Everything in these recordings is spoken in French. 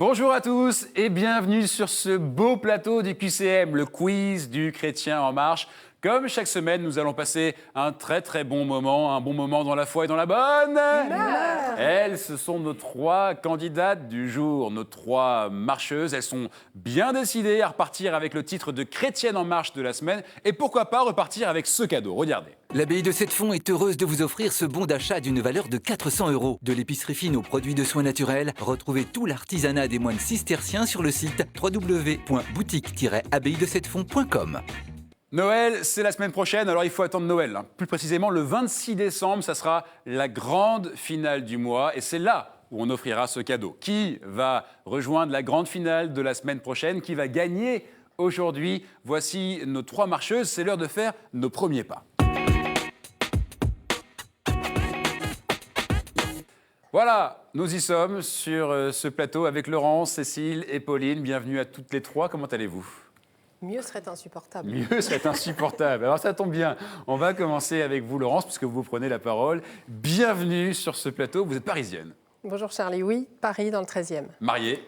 Bonjour à tous et bienvenue sur ce beau plateau du QCM, le quiz du Chrétien en marche. Comme chaque semaine, nous allons passer un très bon moment dans la foi et dans la bonne humeur. Elles, ce sont nos 3 candidates du jour, nos 3 marcheuses. Elles sont bien décidées à repartir avec le titre de Chrétienne en marche de la semaine. Et pourquoi pas repartir avec ce cadeau, regardez. L'abbaye de Sept-Fonds est heureuse de vous offrir ce bon d'achat d'une valeur de 400 €. De l'épicerie fine aux produits de soins naturels, retrouvez tout l'artisanat des moines cisterciens sur le site www.boutique-abbayedesettfonds.com. Noël, c'est la semaine prochaine, alors il faut attendre Noël. Plus précisément, le 26 décembre, ça sera la grande finale du mois. Et c'est là où on offrira ce cadeau. Qui va rejoindre la grande finale de la semaine prochaine? Qui va gagner aujourd'hui? Voici nos 3 marcheuses. C'est l'heure de faire nos premiers pas. Voilà, nous y sommes sur ce plateau avec Laurence, Cécile et Pauline. Bienvenue à toutes les 3. Comment allez-vous? Mieux serait insupportable. Mieux serait insupportable. Alors ça tombe bien. On va commencer avec vous, Laurence, puisque vous prenez la parole. Bienvenue sur ce plateau. Vous êtes parisienne. Bonjour Charlie, oui, Paris dans le 13e. Mariée.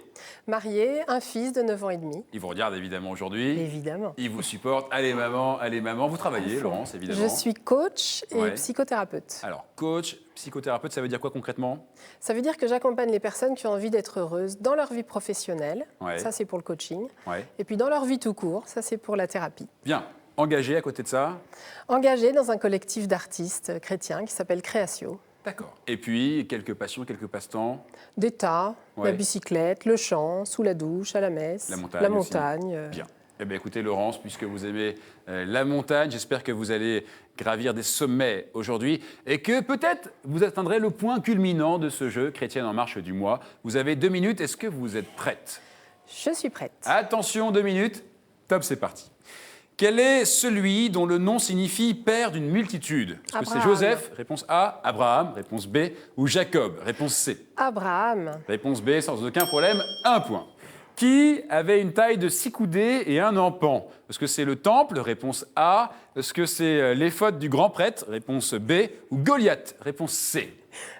Mariée, un fils de 9 ans et demi. Il vous regarde évidemment aujourd'hui. Évidemment. Il vous supporte. Allez maman, allez maman. Vous travaillez, Laurence, évidemment. Je suis coach et Ouais. psychothérapeute. Alors, coach, psychothérapeute, ça veut dire quoi concrètement? Ça veut dire que j'accompagne les personnes qui ont envie d'être heureuses dans leur vie professionnelle. Ouais. Ça, c'est pour le coaching. Ouais. Et puis dans leur vie tout court, ça, c'est pour la thérapie. Bien. Engagé à côté de ça? Engagée dans un collectif d'artistes chrétiens qui s'appelle Créatio. D'accord. Et puis, quelques passions, quelques passe-temps? Des tas, Ouais. la bicyclette, le chant, sous la douche, à la messe, La montagne la aussi. montagne. Bien. Eh bien, écoutez, Laurence, puisque vous aimez la montagne, j'espère que vous allez gravir des sommets aujourd'hui et que peut-être vous atteindrez le point culminant de ce jeu Chrétienne en marche du mois. Vous avez 2 minutes. Est-ce que vous êtes prête? Je suis prête. Attention, 2 minutes. Top, c'est parti. Quel est celui dont le nom signifie père d'une multitude? Est-ce que c'est Abraham. Joseph? Réponse A. Abraham. Réponse B. Ou Jacob? Réponse C. Abraham. Réponse B, sans aucun problème, 1 point. Qui avait une taille de 6 coudées et un empan? Est-ce que c'est le temple? Réponse A. Est-ce que c'est l'éphod du grand prêtre? Réponse B. Ou Goliath? Réponse C.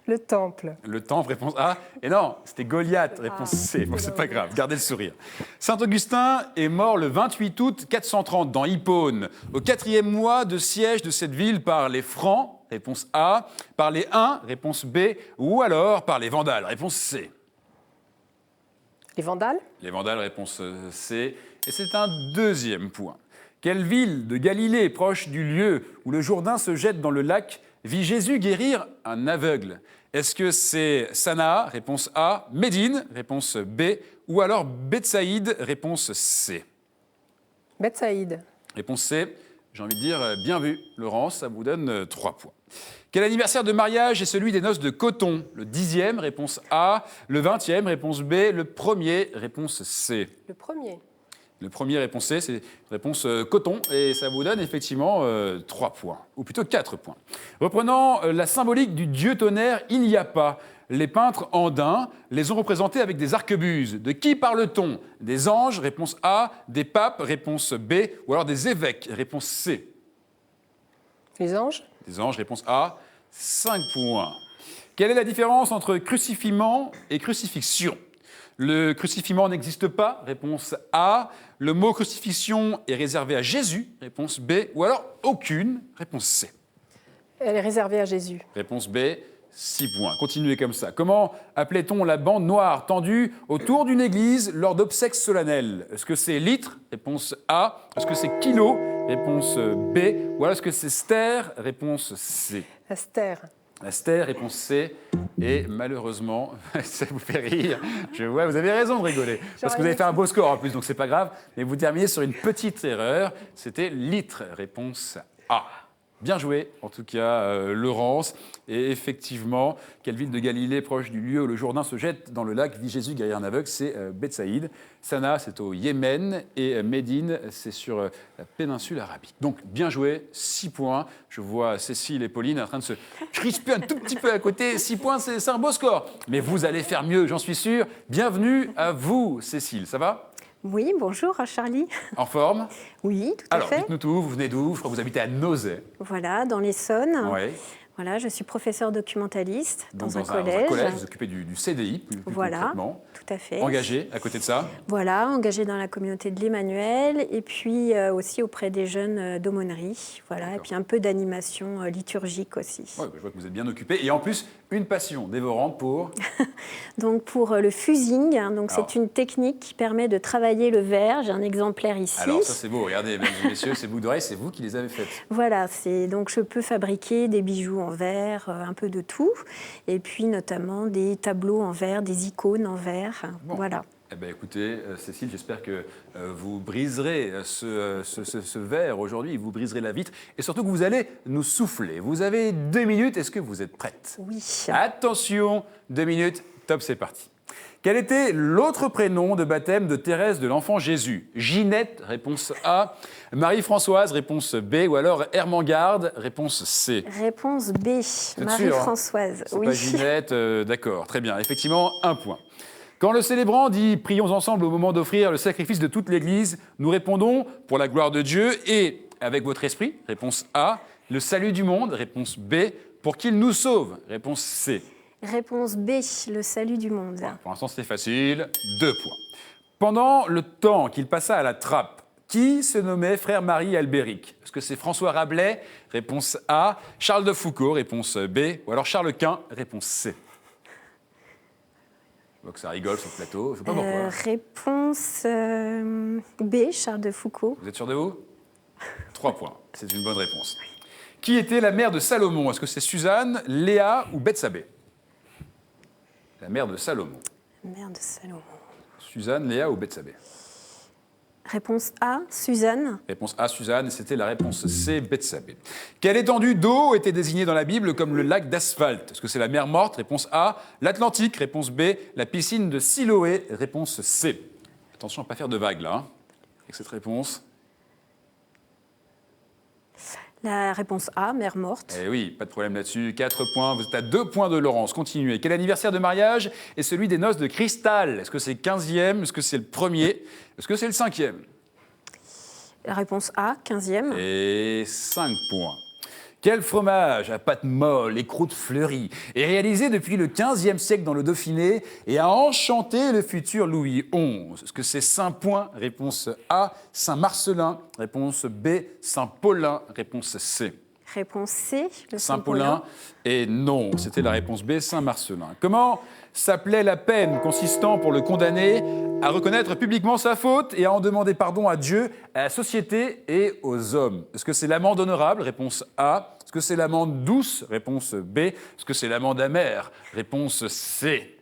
Le temple. Le temple, réponse A. Et non, c'était Goliath, réponse C. Bon, c'est pas grave, gardez le sourire. Saint Augustin est mort le 28 août 430 dans Hippone, au 4e mois de siège de cette ville par les Francs, réponse A, par les Huns, réponse B, ou alors par les Vandales, réponse C. Les Vandales. Les Vandales, réponse C. Et c'est un 2e point. Quelle ville de Galilée, proche du lieu où le Jourdain se jette dans le lac, vit Jésus guérir un aveugle? Est-ce que c'est Sanaa, réponse A, Médine, réponse B, ou alors Bethsaïde, réponse C? Bethsaïde. Réponse C, j'ai envie de dire bien vu, Laurence, ça vous donne 3 points. Quel anniversaire de mariage est celui des noces de Coton? Le 10e, réponse A, le 20e, réponse B, le 1er, réponse C. Le premier. Le premier, réponse C, c'est réponse coton, et ça vous donne effectivement 3 points, ou plutôt 4 points. Reprenant la symbolique du dieu tonnerre, il n'y a pas. Les peintres andins les ont représentés avec des arquebuses. De qui parle-t-on? Des anges, réponse A, des papes, réponse B, ou alors des évêques, réponse C. Les anges. Des anges, réponse A, 5 points. Quelle est la différence entre crucifiement et crucifixion? Le crucifiement n'existe pas, réponse A. Le mot crucifixion est réservé à Jésus, réponse B. Ou alors aucune, réponse C. Elle est réservée à Jésus. Réponse B, 6 points. Continuez comme ça. Comment appelait-on la bande noire tendue autour d'une église lors d'obsèques solennelles? Est-ce que c'est litre? Réponse A. Est-ce que c'est kilo? Réponse B. Ou alors est-ce que c'est stère? Réponse C. Astère. Astère, réponse C. Et malheureusement, ça vous fait rire. Je vois, vous avez raison de rigoler. Parce que vous avez fait un beau score en plus, donc c'est pas grave. Mais vous terminez sur une petite erreur. C'était litre, réponse A. Bien joué, en tout cas, Laurence. Et effectivement, quelle ville de Galilée proche du lieu où le Jourdain se jette dans le lac vit Jésus guérir un aveugle? C'est Bethsaïde. Sanaa, c'est au Yémen. Et Médine, c'est sur la péninsule arabique. Donc, bien joué, 6 points. Je vois Cécile et Pauline en train de se crisper un tout petit peu à côté. 6 points, c'est un beau score. Mais vous allez faire mieux, j'en suis sûr. Bienvenue à vous, Cécile. Ça va? Oui, bonjour En Charlie. forme? Oui, tout à Alors, fait. dites-nous tout, vous venez d'où? Je crois que vous habitez à Nozay. Voilà, dans l'Essonne. Ouais. Voilà, je suis professeure documentaliste Donc, dans un collège. vous vous occupez du CDI, plus Voilà, concrètement. tout à fait. Engagé à côté de ça. Voilà, engagée dans la communauté de l'Emmanuel et puis aussi auprès des jeunes d'aumônerie. Voilà, et puis un peu d'animation liturgique aussi. Ouais, je vois que vous êtes bien occupé. Et en plus, une passion dévorante pour... Donc pour le fusing, hein, donc Alors. c'est une technique qui permet de travailler le verre. J'ai un exemplaire ici. Alors ça c'est beau, regardez, mesdames et messieurs, ces boucles d'oreilles, c'est vous qui les avez faites. Voilà, donc je peux fabriquer des bijoux en verre, un peu de tout, et puis notamment des tableaux en verre, des icônes en verre. Bon. Voilà. Eh bien, écoutez, Cécile, j'espère que vous briserez ce verre aujourd'hui, vous briserez la vitre, et surtout que vous allez nous souffler. Vous avez 2 minutes, est-ce que vous êtes prête? Oui. Attention, 2 minutes, top, c'est parti. Quel était l'autre prénom de baptême de Thérèse de l'Enfant Jésus? Ginette, réponse A. Marie-Françoise, réponse B. Ou alors Hermengarde, réponse C. Réponse B, sûr, Marie-Françoise. C'est Oui. pas Ginette, d'accord, très bien. Effectivement, 1 point. Quand le célébrant dit « Prions ensemble au moment d'offrir le sacrifice de toute l'Église », nous répondons « Pour la gloire de Dieu et avec votre esprit », réponse A. « Le salut du monde », réponse B. « Pour qu'il nous sauve », réponse C. Réponse B, le salut du monde. Voilà, pour l'instant, c'est facile, 2 points. Pendant le temps qu'il passa à la trappe, qui se nommait frère Marie Albéric? Est-ce que c'est François Rabelais? Réponse A. Charles de Foucauld? Réponse B. Ou alors Charles Quint? Réponse C. Je vois que ça rigole sur le plateau, je ne sais pas pourquoi. Réponse B, Charles de Foucauld. Vous êtes sûr de vous? 3 points, c'est une bonne réponse. Qui était la mère de Salomon? Est-ce que c'est Suzanne, Léa ou Bethsabée? La mère de Salomon. Mère de Salomon. Suzanne, Léa ou Bethsabée? Réponse A, Suzanne. Réponse A, Suzanne, c'était la réponse C, Bethsabée. Quelle étendue d'eau était désignée dans la Bible comme le lac d'asphalte? Est-ce que c'est la mer Morte? Réponse A. L'Atlantique? Réponse B. La piscine de Siloé? Réponse C. Attention à ne pas faire de vagues là, avec cette réponse. La réponse A, mer Morte. Eh oui, pas de problème là-dessus. 4 points, vous êtes à 2 points de Laurence. Continuez. Quel anniversaire de mariage est celui des noces de cristal? Est-ce que c'est le 15e? Est-ce que c'est le 1er? Est-ce que c'est le 5e? La réponse A, 15e. Et 5 points. Quel fromage à pâte molle et croûte fleurie est réalisé depuis le XVe siècle dans le Dauphiné et a enchanté le futur Louis XI? Est-ce que c'est Saint-Point? Réponse A. Saint-Marcelin? Réponse B. Saint-Paulin? Réponse C. Réponse C, le Saint-Paulin. Et non, c'était la réponse B, Saint-Marcelin. Comment s'appelait la peine consistant pour le condamné à reconnaître publiquement sa faute et à en demander pardon à Dieu, à la société et aux hommes? Est-ce que c'est l'amende honorable? Réponse A. Est-ce que c'est l'amende douce? Réponse B. Est-ce que c'est l'amende amère? Réponse C.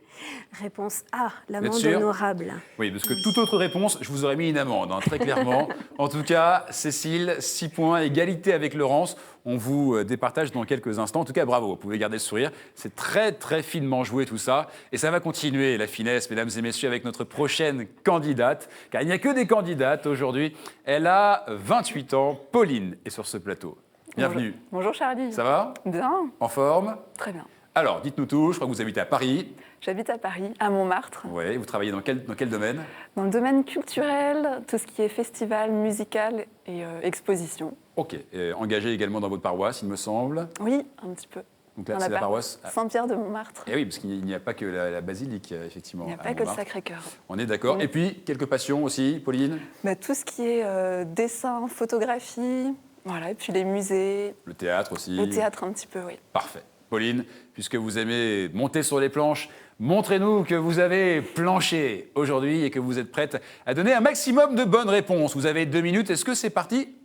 Réponse A, l'amende sûr? honorable. Oui, parce que toute autre réponse, je vous aurais mis une amende, hein, très clairement. En tout cas, Cécile, 6 points, égalité avec Laurence. On vous départage dans quelques instants. En tout cas, bravo, vous pouvez garder le sourire. C'est très, très finement joué tout ça. Et ça va continuer, la finesse, mesdames et messieurs, avec notre prochaine candidate. Car il n'y a que des candidates aujourd'hui. Elle a 28 ans. Pauline est sur ce plateau. Bienvenue. Bonjour Charlie. Ça va? Bien, En forme? très bien. Alors, dites-nous tout. Je crois que vous habitez à Paris. J'habite à Paris, à Montmartre, Oui, vous travaillez dans quel domaine? dans le domaine culturel, tout ce qui est festival, musical et exposition. Ok. Engagé également dans votre paroisse, il me semble. Oui, un petit peu. Donc là, Dans c'est la paroisse. Saint-Pierre de Montmartre. Et oui, parce qu'il n'y a pas que la basilique, effectivement. Il n'y a à pas que le Montmartre. Sacré-Cœur. On est d'accord. Oui. Et puis, quelques passions aussi, Pauline? Tout ce qui est dessin, photographie, voilà, et puis les musées, Le théâtre aussi. le théâtre un petit peu, oui. Parfait. Pauline, puisque vous aimez monter sur les planches, montrez-nous que vous avez planché aujourd'hui et que vous êtes prête à donner un maximum de bonnes réponses. Vous avez 2 minutes. Est-ce que c'est parti?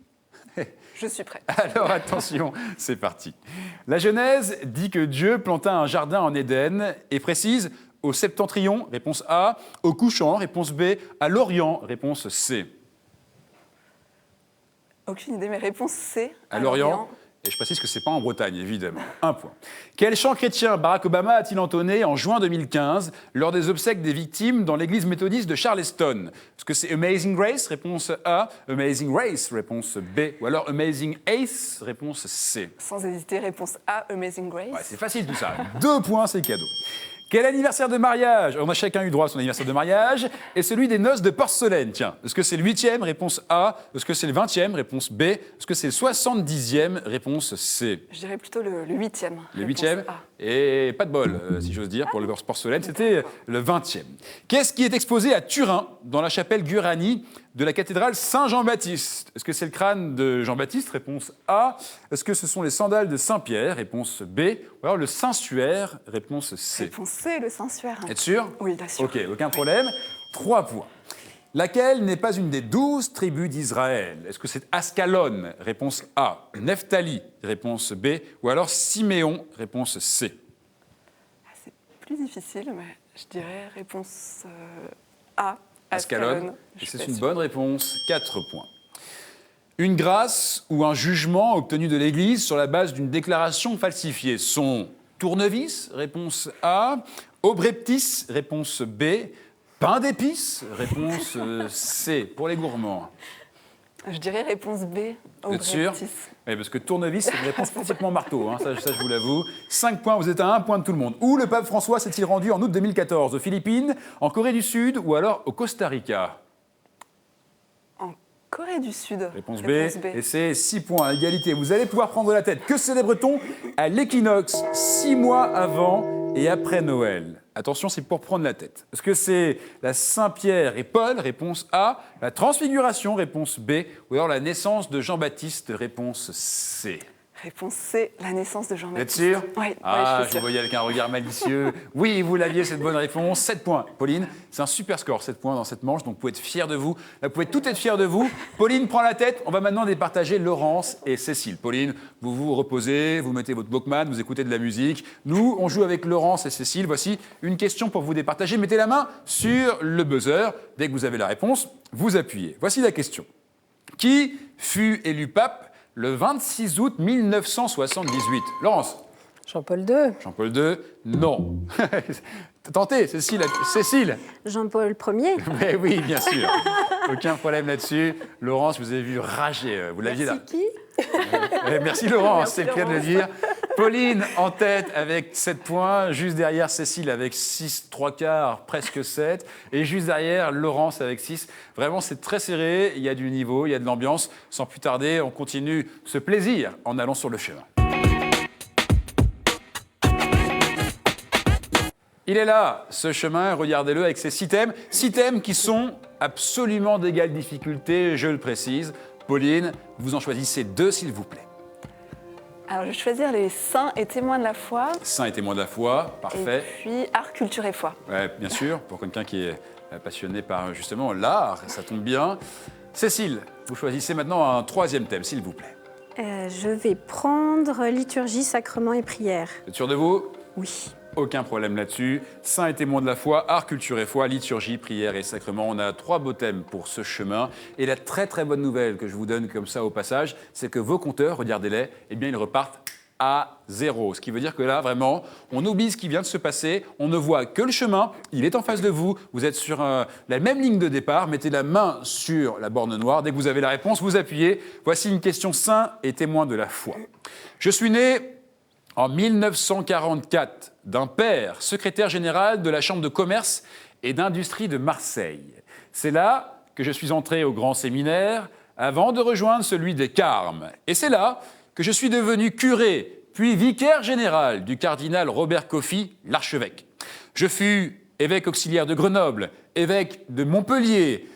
Je suis prête. Alors attention, c'est parti. La Genèse dit que Dieu planta un jardin en Éden et précise au septentrion, réponse A, au couchant, réponse B, à l'orient, réponse C. Aucune idée, mais réponse C. À l'orient. Et je précise que ce n'est pas en Bretagne, évidemment. 1 point. Quel chant chrétien Barack Obama a-t-il entonné en juin 2015 lors des obsèques des victimes dans l'église méthodiste de Charleston? Est-ce que c'est Amazing Grace? Réponse A. Amazing Race? Réponse B. Ou alors Amazing Ace? Réponse C. Sans hésiter, réponse A, Amazing Grace. Ouais, c'est facile tout ça. 2 points, c'est cadeau. Quel anniversaire de mariage? On a chacun eu droit à son anniversaire de mariage. Et celui des noces de porcelaine, tiens. Est-ce que c'est le 8e? Réponse A. Est-ce que c'est le 20e? Réponse B. Est-ce que c'est le 70e? Réponse C. Je dirais plutôt le 8e. Le réponse 8e? A. Et pas de bol, si j'ose dire, pour le porcelaine. C'était le 20e. Qu'est-ce qui est exposé à Turin, dans la chapelle Gurani de la cathédrale Saint-Jean-Baptiste? Est-ce que c'est le crâne de Jean-Baptiste? Réponse A. Est-ce que ce sont les sandales de Saint-Pierre? Réponse B. Ou alors le Saint-Suaire? Réponse C. Réponse C, le Saint-Suaire. Êtes sûr? Oui, bien sûr. Ok, aucun problème. 3 points. Laquelle n'est pas une des 12 tribus d'Israël? Est-ce que c'est Ascalon? Réponse A. Nephtali? Réponse B. Ou alors Siméon? Réponse C. C'est plus difficile, mais je dirais réponse A. Ascalon. Je Et suis c'est pas une sûre. bonne réponse. 4 points. Une grâce ou un jugement obtenu de l'Église sur la base d'une déclaration falsifiée sont tournevis? Réponse A. Obreptis? Réponse B. Pain d'épices? Réponse C. Pour les gourmands. Je dirais réponse B. Vous êtes sûr? Obreptis. Oui, parce que tournevis, c'est une réponse pratiquement marteau, hein, ça, je vous l'avoue. 5 points, vous êtes à 1 point de tout le monde. Où le pape François s'est-il rendu en août 2014? Aux Philippines, en Corée du Sud ou alors au Costa Rica? En Corée du Sud. Réponse B. Et c'est 6 points à égalité. Vous allez pouvoir prendre la tête. Que célèbre-t-on à l'équinoxe, 6 mois avant et après Noël? Attention, c'est pour prendre la tête. Est-ce que c'est la Saint-Pierre et Paul? Réponse A. La Transfiguration? Réponse B. Ou alors la naissance de Jean-Baptiste? Réponse C. Réponse C, la naissance de Vous êtes Jean-Baptiste. sûr? Oui, Ah, je je suis vous sûre. voyais avec un regard malicieux. Oui, vous l'aviez, cette bonne réponse. 7 points. Pauline, c'est un super score, 7 points dans cette manche, donc vous pouvez être fiers de vous. Là, vous pouvez tout être fiers de vous. Pauline prend la tête. On va maintenant départager Laurence et Cécile. Pauline, vous vous reposez, vous mettez votre Walkman, vous écoutez de la musique. Nous, on joue avec Laurence et Cécile. Voici une question pour vous départager. Mettez la main sur le buzzer. Dès que vous avez la réponse, vous appuyez. Voici la question. Qui fut élu pape le 26 août 1978? Laurence? Jean-Paul II. Jean-Paul II? Non. Tentez, Cécile. Cécile? Jean-Paul Ier. Mais oui, bien sûr. Aucun problème là-dessus. Laurence, vous avez vu rager. Vous l'aviez là. Qui? Merci Laurence, Merci, c'est le cas de le Laurence. dire. Pauline en tête avec 7 points, juste derrière Cécile avec 6, 3 quarts, presque 7, et juste derrière Laurence avec 6. Vraiment, c'est très serré, il y a du niveau, il y a de l'ambiance. Sans plus tarder, on continue ce plaisir en allant sur le chemin. Il est là, ce chemin, regardez-le avec ces 6 thèmes. 6 thèmes qui sont absolument d'égale difficulté, je le précise. Pauline, vous en choisissez 2, s'il vous plaît. Alors, je vais choisir les saints et témoins de la foi. Saint et témoin de la foi, parfait. Et puis, art, culture et foi. Ouais, bien sûr, pour quelqu'un qui est passionné par justement l'art, ça tombe bien. Cécile, vous choisissez maintenant un 3e thème, s'il vous plaît. Je vais prendre liturgie, sacrement et prière. Vous êtes sûr de vous? Oui. Aucun problème là-dessus. Saint et témoin de la foi, art, culture et foi, liturgie, prière et sacrement. On a 3 beaux thèmes pour ce chemin. Et la très très bonne nouvelle que je vous donne comme ça au passage, c'est que vos compteurs, regardez-les, eh bien ils repartent à 0. Ce qui veut dire que là, vraiment, on oublie ce qui vient de se passer, on ne voit que le chemin, il est en face de vous, vous êtes sur la même ligne de départ, mettez la main sur la borne noire, dès que vous avez la réponse, vous appuyez. Voici une question saint et témoin de la foi. Je suis né en 1944 d'un père secrétaire général de la Chambre de commerce et d'industrie de Marseille. C'est là que je suis entré au grand séminaire avant de rejoindre celui des Carmes. Et c'est là que je suis devenu curé, puis vicaire général du cardinal Robert Coffy, l'archevêque. Je fus évêque auxiliaire de Grenoble, évêque de Montpellier,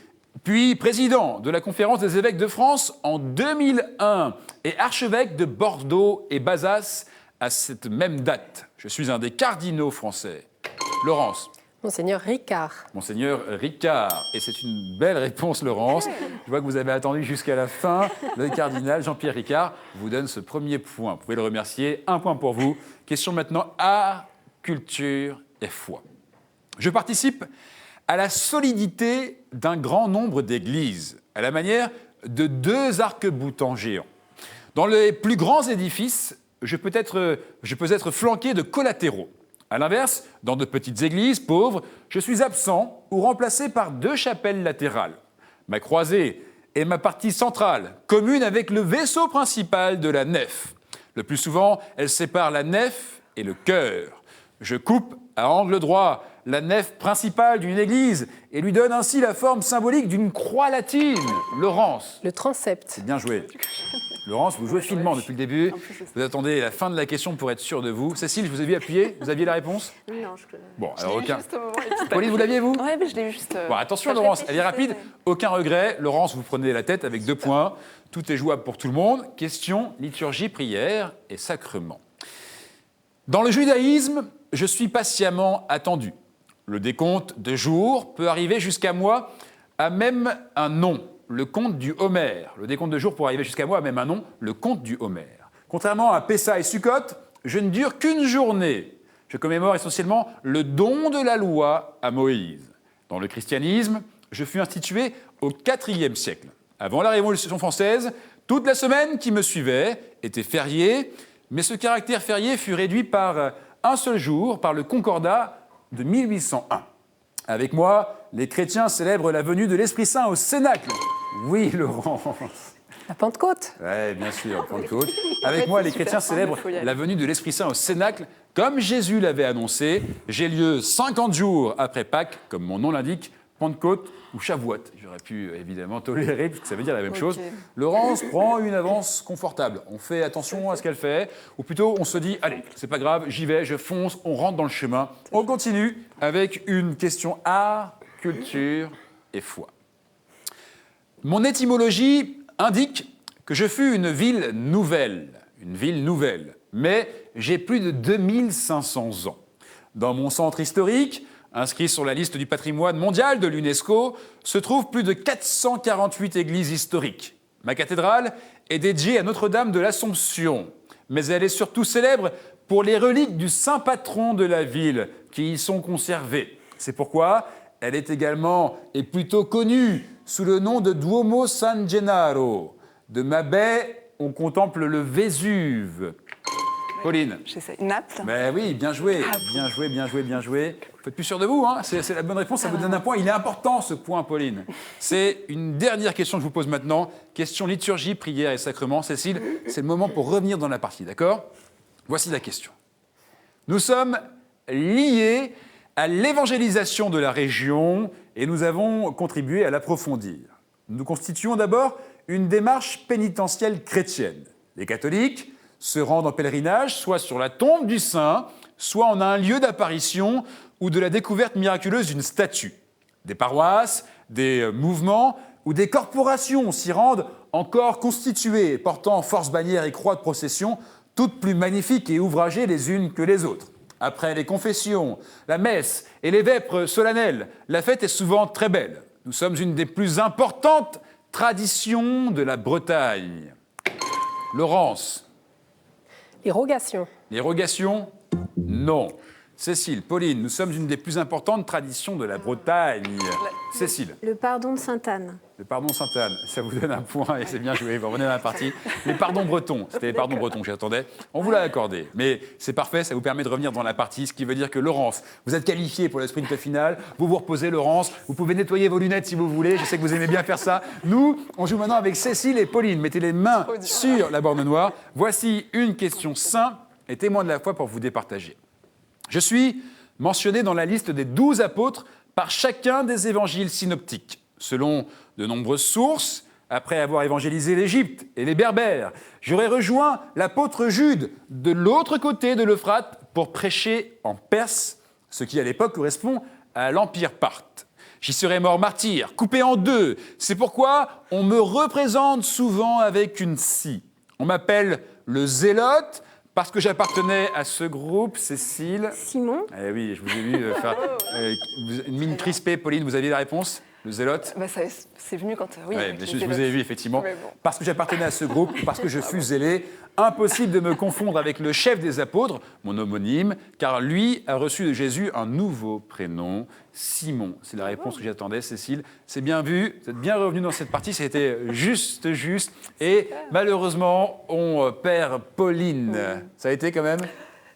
puis président de la Conférence des évêques de France en 2001 et archevêque de Bordeaux et Bazas à cette même date. Je suis un des cardinaux français. Laurence. Monseigneur Ricard. Monseigneur Ricard. Et c'est une belle réponse, Laurence. Je vois que vous avez attendu jusqu'à la fin. Le cardinal Jean-Pierre Ricard vous donne ce premier point. Vous pouvez le remercier. 1 point pour vous. Question maintenant art, culture et foi. Je participe à la solidité d'un grand nombre d'églises, à la manière de 2 arcs-boutants géants. Dans les plus grands édifices, je peux être flanqué de collatéraux. A l'inverse, dans de petites églises pauvres, je suis absent ou remplacé par 2 chapelles latérales. Ma croisée est ma partie centrale, commune avec le vaisseau principal de la nef. Le plus souvent, elle sépare la nef et le chœur. Je coupe à angle droit la nef principale d'une église et lui donne ainsi la forme symbolique d'une croix latine. Laurence. Le transept. C'est bien joué. Laurence, vous jouez finement depuis le début. Vous attendez la fin de la question pour être sûr de vous. Cécile, je vous ai vu appuyer. Vous aviez la réponse? Non, je Bon, alors aucun. Juste au moment, les petites Pauline, vous l'aviez, vous? Ouais, mais je l'ai eu juste. Bon, attention, je Laurence, elle est rapide. réfléchissais, Aucun regret. Laurence, vous prenez la tête avec 2 points. Tout est jouable pour tout le monde. Question, liturgie, prière et sacrement. Dans le judaïsme, je suis patiemment attendu. Le décompte de jours peut arriver jusqu'à moi à même un nom, le compte du Homère. Le décompte de jours pour arriver jusqu'à moi à même un nom, le compte du Homère. Contrairement à Pessa et Sukkot, je ne dure qu'une journée. Je commémore essentiellement le don de la loi à Moïse. Dans le christianisme, je fus institué au IVe siècle. Avant la Révolution française, toute la semaine qui me suivait était fériée, mais ce caractère férié fut réduit par un seul jour, par le Concordat de 1801. Avec moi, les chrétiens célèbrent la venue de l'Esprit Saint au Cénacle. Oui, Laurence. La Pentecôte. Oui, bien sûr, Pentecôte. Avec moi, les chrétiens célèbrent la venue de l'Esprit Saint au Cénacle, comme Jésus l'avait annoncé. J'ai lieu 50 jours après Pâques, comme mon nom l'indique, Pentecôte ou Shavuot. J'aurais pu évidemment tolérer, puisque ça veut dire la même chose. Laurence prend une avance confortable. On fait attention à ce qu'elle fait, ou plutôt on se dit, allez, c'est pas grave, j'y vais, je fonce, on rentre dans le chemin. On continue avec une question art, culture et foi. Mon étymologie indique que je fus une ville nouvelle, mais j'ai plus de 2500 ans. Dans mon centre historique, inscrit sur la liste du patrimoine mondial de l'UNESCO, se trouvent plus de 448 églises historiques. Ma cathédrale est dédiée à Notre-Dame de l'Assomption, mais elle est surtout célèbre pour les reliques du saint patron de la ville qui y sont conservées. C'est pourquoi elle est également et plutôt connue sous le nom de Duomo San Gennaro. De ma baie, on contemple le Vésuve. Pauline. J'essaie. Naples. Mais oui, bien joué, bien joué, bien joué, bien joué. Vous êtes plus sûr de vous, hein? C'est la bonne réponse, ça vous donne un point. Il est important ce point, Pauline. C'est une dernière question que je vous pose maintenant. Question liturgie, prière et sacrement. Cécile, c'est le moment pour revenir dans la partie, d'accord? Voici la question. Nous sommes liés à l'évangélisation de la région et nous avons contribué à l'approfondir. Nous constituons d'abord une démarche pénitentielle chrétienne. Les catholiques se rendent en pèlerinage, soit sur la tombe du saint, soit en un lieu d'apparition ou de la découverte miraculeuse d'une statue. Des paroisses, des mouvements ou des corporations s'y rendent encore constituées, portant force bannières et croix de procession, toutes plus magnifiques et ouvragées les unes que les autres. Après les confessions, la messe et les vêpres solennelles, la fête est souvent très belle. Nous sommes une des plus importantes traditions de la Bretagne. Laurence. Les rogations. Les rogations? Non. Cécile, Pauline, nous sommes une des plus importantes traditions de la Bretagne. Cécile. Le pardon de Sainte-Anne. Le pardon Sainte-Anne, ça vous donne un point et c'est bien joué. Vous revenez dans la partie. Les pardons bretons, c'était les pardons bretons que j'attendais. On vous l'a accordé, mais c'est parfait, ça vous permet de revenir dans la partie, ce qui veut dire que Laurence, vous êtes qualifiée pour le sprint final. Vous vous reposez, Laurence. Vous pouvez nettoyer vos lunettes si vous voulez. Je sais que vous aimez bien faire ça. Nous, on joue maintenant avec Cécile et Pauline. Mettez les mains sur la borne noire. Voici une question simple et témoin de la foi pour vous départager. Je suis mentionné dans la liste des 12 apôtres par chacun des évangiles synoptiques. Selon de nombreuses sources, après avoir évangélisé l'Égypte et les Berbères, j'aurais rejoint l'apôtre Jude de l'autre côté de l'Euphrate pour prêcher en Perse, ce qui à l'époque correspond à l'Empire parthe. J'y serais mort martyr, coupé en deux. C'est pourquoi on me représente souvent avec une scie. On m'appelle le zélote, parce que j'appartenais à ce groupe, Cécile. Simon. Eh oui, je vous ai vu faire une mine crispée. Pauline, vous aviez la réponse? Le zélote? Bah, c'est venu quand. Oui, Ouais, avec les je vous zélotes. ai vu, effectivement. Mais bon. Parce que j'appartenais à ce groupe, parce que je fus zélé. Impossible de me confondre avec le chef des apôtres, mon homonyme, car lui a reçu de Jésus un nouveau prénom, Simon. C'est la réponse que j'attendais, Cécile. C'est bien vu, vous êtes bien revenu dans cette partie, c'était juste. Et malheureusement, on perd Pauline. Ça a été quand même?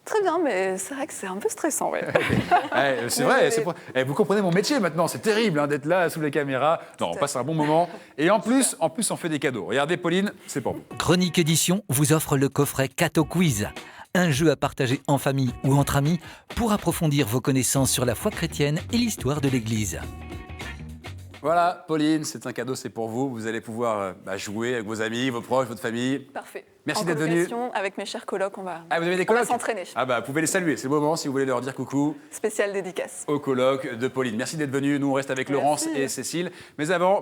Très bien, mais c'est vrai que c'est un peu stressant, ouais. C'est vrai, vous comprenez mon métier maintenant, c'est terrible d'être là sous les caméras. Non, on passe un bon moment. Et en plus, on fait des cadeaux. Regardez, Pauline, c'est pour vous. Chronique Édition vous offre le coffret Cato Quiz. un jeu à partager en famille ou entre amis pour approfondir vos connaissances sur la foi chrétienne et l'histoire de l'Église. Voilà, Pauline, c'est un cadeau, c'est pour vous. Vous allez pouvoir jouer avec vos amis, vos proches, votre famille. Parfait. Merci en d'être venu. colocation, avec mes chers colocs, on va, Ah, vous avez des on va colocs? s'entraîner. Ah bah, vous pouvez les saluer, c'est le moment si vous voulez leur dire coucou Spéciale dédicace. au coloc de Pauline. Merci d'être venu. Nous, on reste avec Merci. Laurence et Cécile. Mais avant,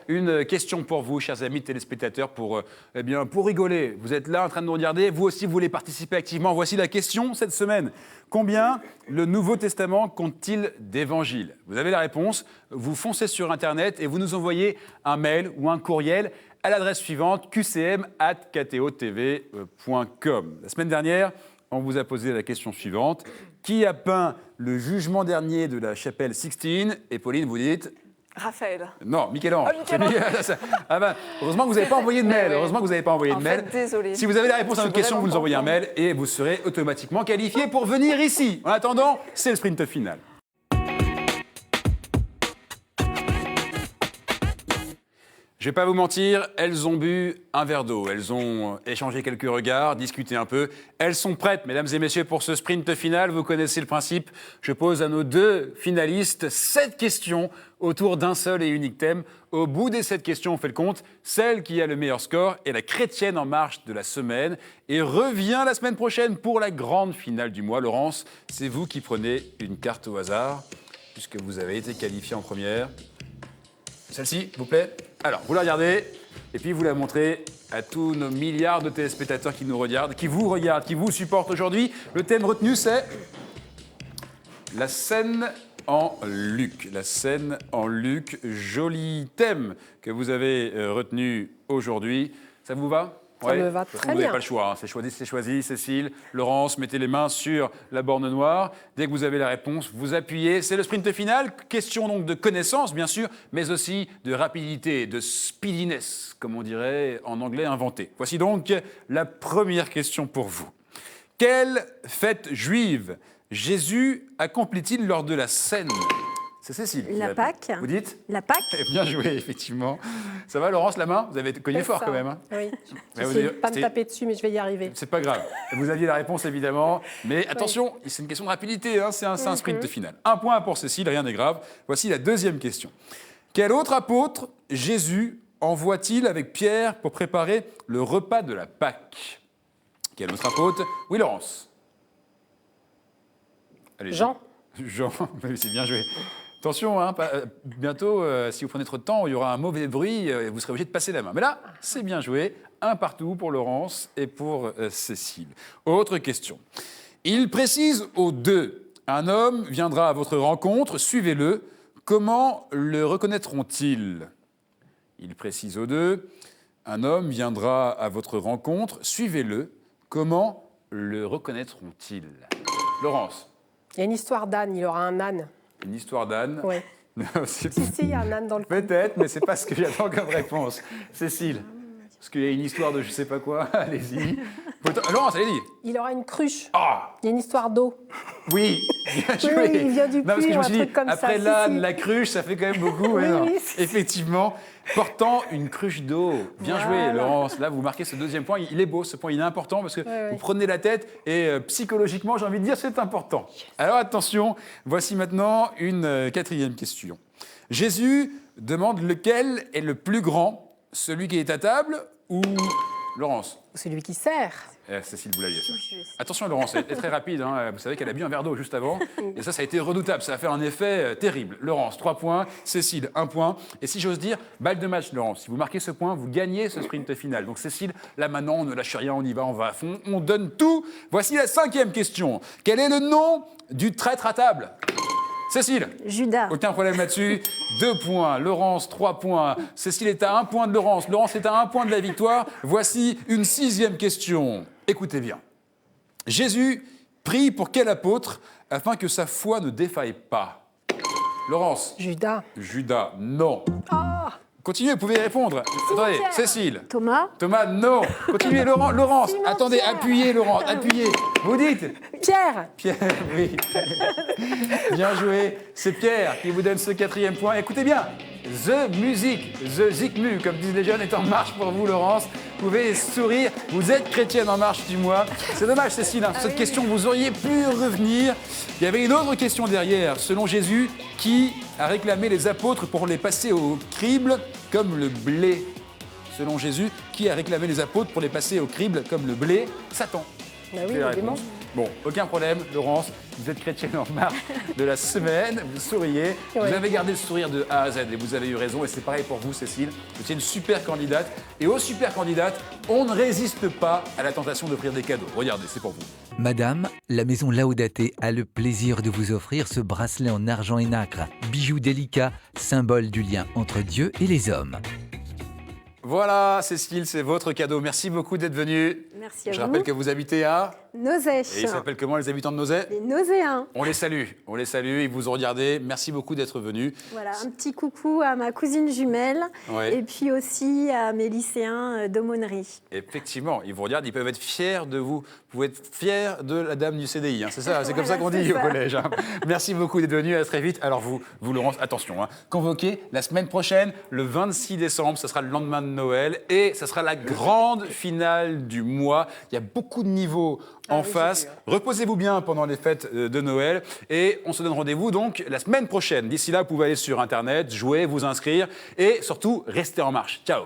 une question pour vous, chers amis téléspectateurs, pour rigoler. Vous êtes là en train de nous regarder. Vous aussi, vous voulez participer activement. Voici la question cette semaine. Combien le Nouveau Testament compte-t-il d'évangiles? Vous avez la réponse. Vous foncez sur Internet et vous nous envoyez un mail ou un courriel à l'adresse suivante, qcm@ktotv.com. La semaine dernière, on vous a posé la question suivante. Qui a peint le jugement dernier de la chapelle Sixtine? Et Pauline, vous dites... Raphaël. Non, Michel-Ange. Ah, Michel-Ange. Ah ben, heureusement que vous n'avez pas envoyé de mail. oui. Heureusement que vous n'avez pas envoyé de En mail. fait, désolée. Si vous avez la réponse à Je notre suis question, vous nous vraiment envoyez un mail et vous serez automatiquement qualifié pour venir ici. En attendant, c'est le sprint final. Je vais pas vous mentir, elles ont bu un verre d'eau, elles ont échangé quelques regards, discuté un peu. Elles sont prêtes, mesdames et messieurs, pour ce sprint final. Vous connaissez le principe. Je pose à nos deux finalistes 7 questions autour d'un seul et unique thème. Au bout des 7 questions, on fait le compte. Celle qui a le meilleur score est la chrétienne en marche de la semaine et revient la semaine prochaine pour la grande finale du mois. Laurence, c'est vous qui prenez une carte au hasard, puisque vous avez été qualifiée en première. Celle-ci, s'il vous plaît. Alors, vous la regardez, et puis vous la montrez à tous nos milliards de téléspectateurs qui nous regardent, qui vous supportent aujourd'hui. Le thème retenu, c'est la scène en Luc. La scène en Luc, joli thème que vous avez retenu aujourd'hui. Ça vous va? Ça me va très Vous n'avez bien. pas le choix, hein. C'est choisi. Cécile, Laurence, mettez les mains sur la borne noire. Dès que vous avez la réponse, vous appuyez. C'est le sprint final. Question donc de connaissance, bien sûr, mais aussi de rapidité, de speediness, comme on dirait en anglais inventé. Voici donc la première question pour vous. Quelle fête juive Jésus accomplit-il lors de la scène? C'est Cécile. qui La répond. Pâque. Vous dites? La Pâque. Bien joué, effectivement. Ça va, Laurence, la main? Vous avez cogné C'est fort ça. quand même. Hein. Oui. Ouais, vous J'essaie de avez- pas me c'était- taper dessus, mais je vais y arriver. C'est pas grave. Vous aviez la réponse, évidemment. Mais attention, c'est une question de rapidité. Hein. C'est un sprint final. Un point pour Cécile, rien n'est grave. Voici la deuxième question. Quel autre apôtre Jésus envoie-t-il avec Pierre pour préparer le repas de la Pâque? Quel autre apôtre? Oui, Laurence. Allez, Jean. Jean, oui, c'est bien joué. Attention, hein, bientôt, si vous prenez trop de temps, il y aura un mauvais bruit et vous serez obligé de passer la main. Mais là, c'est bien joué. Un partout pour Laurence et pour Cécile. Autre question. Il précise aux deux, un homme viendra à votre rencontre, suivez-le. Comment le reconnaîtront-ils? Il précise aux deux, un homme viendra à votre rencontre, suivez-le. Comment le reconnaîtront-ils? Laurence, Il y a une histoire d'âne, il aura un âne. une histoire d'âne. Oui. C'est- Si, il y a un âne dans le Peut-être, mais c'est pas ce que j'attends comme réponse. Cécile, parce qu'il y a une histoire de je sais pas quoi, allez-y. Laurence, allez-y. Il aura une cruche. Ah, Il y a une histoire d'eau. oui, bien joué. oui, il vient du Non, parce que puits je ou me un suis dit, truc comme ça, après si, l'âne, si. la cruche, ça fait quand même beaucoup. Oui, ouais, non. oui, si. Effectivement, portant une cruche d'eau. Bien joué, Voilà. Laurence. Là, vous marquez ce deuxième point. Il est beau, ce point, il est important parce que ouais. vous prenez la tête et psychologiquement, j'ai envie de dire, c'est important. Alors attention, voici maintenant une quatrième question. Jésus demande lequel est le plus grand, celui qui est à table ou Laurence? Celui qui sert. Cécile, vous l'aviez, ça. Attention, Laurence, elle est très rapide. Hein. Vous savez qu'elle a bu un verre d'eau juste avant. Et ça a été redoutable. Ça a fait un effet terrible. Laurence, 3 points. Cécile, 1 point. Et si j'ose dire, balle de match, Laurence. Si vous marquez ce point, vous gagnez ce sprint final. Donc, Cécile, là maintenant, on ne lâche rien, on y va, on va à fond, on donne tout. Voici la 5e question. Quel est le nom du traître à table? Cécile? Judas. Aucun problème là-dessus. 2 points. Laurence, 3 points. Cécile est à 1 point de Laurence. Laurence est à 1 point de la victoire. Voici une 6e question. Écoutez bien. Jésus prie pour quel apôtre afin que sa foi ne défaille pas? Laurence. Judas. Judas, non. Ah, Continuez, vous pouvez y répondre. Attendez, Pierre. Cécile. Thomas. Thomas, non. Continuez, Laurence. Simon Attendez, Pierre. appuyez, Laurence, appuyez. Vous dites Pierre. Pierre, oui. Bien joué. C'est Pierre qui vous donne ce 4e point. Écoutez bien, The Music, The Zikmu, comme disent les jeunes, est en marche pour vous, Laurence. Vous pouvez sourire, vous êtes chrétienne en marche du mois. C'est dommage, Cécile, hein, sur cette question, vous auriez pu revenir. Il y avait une autre question derrière. Selon Jésus, qui a réclamé les apôtres pour les passer au crible comme le blé? Selon Jésus, qui a réclamé les apôtres pour les passer au crible comme le blé? Satan. Bah oui, C'est la évidemment. réponse. Bon, aucun problème, Laurence, vous êtes chrétienne en marche de la semaine, vous souriez, vous Ouais. avez gardé le sourire de A à Z et vous avez eu raison et c'est pareil pour vous, Cécile. Vous êtes une super candidate et aux super candidates, on ne résiste pas à la tentation d'offrir des cadeaux. Regardez, c'est pour vous. Madame, la maison Laudate a le plaisir de vous offrir ce bracelet en argent et nacre, bijou délicat, symbole du lien entre Dieu et les hommes. Voilà, Cécile, c'est votre cadeau. Merci beaucoup d'être venue. Merci à Je vous. rappelle que vous habitez à... Nausée. Et ils s'appellent comment les habitants de Nozay? Les nauséens. On les salue, ils vous ont regardé. Merci beaucoup d'être venus. Voilà, un petit coucou à ma cousine jumelle Ouais. et puis aussi à mes lycéens d'aumônerie. Effectivement, ils vous regardent, ils peuvent être fiers de vous. Vous pouvez être fiers de la dame du CDI, hein, c'est ça, c'est comme ça qu'on Voilà, dit c'est au ça. collège. Hein. Merci beaucoup d'être venus, à très vite. Alors vous Laurence, attention, hein, convoqué la semaine prochaine, le 26 décembre, ce sera le lendemain de Noël et ce sera la grande finale du mois. Il y a beaucoup de niveaux en face. Reposez-vous bien pendant les fêtes de Noël et on se donne rendez-vous donc la semaine prochaine. D'ici là, vous pouvez aller sur Internet, jouer, vous inscrire et surtout, rester en marche. Ciao.